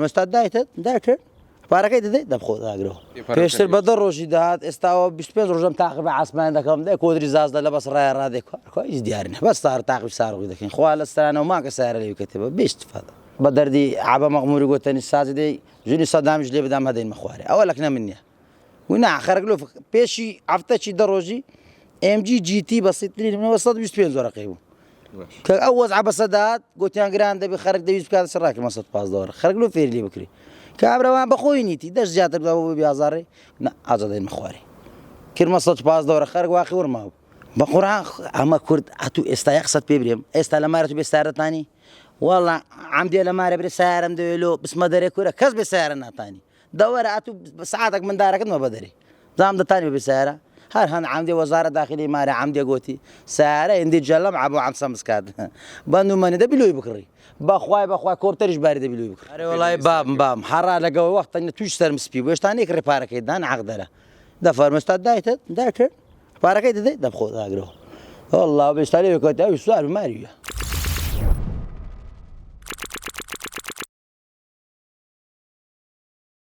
مستعد دایت پارەکەی دەدەیت دەبخۆ داگرەوە پێشتر بە 10 ڕۆژی داهات ئێستاوە 25 ڕۆژەم تاقی بە عاسمان دەکەم دای کۆدری زازدە لە بەس ڕای ڕادێک هیچ دیارە بەس سار تاقی ساڕۆی دەکەین خوا لە سەرانەوە ماکە سارە لێ بکەتەوە بێستفادە بە دەردی عابە مەغموری گوتنی سازی دەی ژنی سەدامیش لێ بدام هەدەین مەخوارێ ئەوە لەکنە من نییە ونا خەرگلۆ پێشی هەفتەی 10 ڕۆژی MG GT بەسیترین منەوە 125 زۆرەقەی بوو کە ئەو وەزع بەسەدات گوتیان گران دەبی خەرک دەویست بکاتە سەر ڕاکی 150 خەرگلۆ فێری لێ بکری کابراوان بەخۆی نیتی دەست زیاتر بۆ بیازارڕێ ئازادەین مەخوارێ کرمە 150 خەرک واقعی وەرماوە بە قورآن ئەمە کورد ئەتو ئێستا یە قسەت پێ برێم ئێستا لە مارەت بێ سارەتانی وەڵا عەمدێ لە مارە برێ سیارەم دەوێلۆ بسمە دەرێ کورە کەس بێ سیارە ناتانی دەوەرە ئەتو سعاتێک من دارەکەتمە بە دەرێ زام دەتانی بێ سیارە هەر هەن عەمدێ وەزارە داخلی مارە عەمدێ گوتی سیارە هێندی جەلەم عەبوو عەم سەمسکات بەندومەنی دەبی لۆی بکڕی بەخوای کۆرتەریش باری دەبی لۆی بکڕی ئەرێ وەڵای بام هەڕا لەگەوە وەختە توش سەرم سپی بۆ هێشتا نێکڕێ پارەکەی دان عەقدەرە دەفەرمێستا دایت پارەکەی دەدەیت دەبخۆ داگرەوە والله بێشتا لێ بکەوتە ئەوی سوار بماریە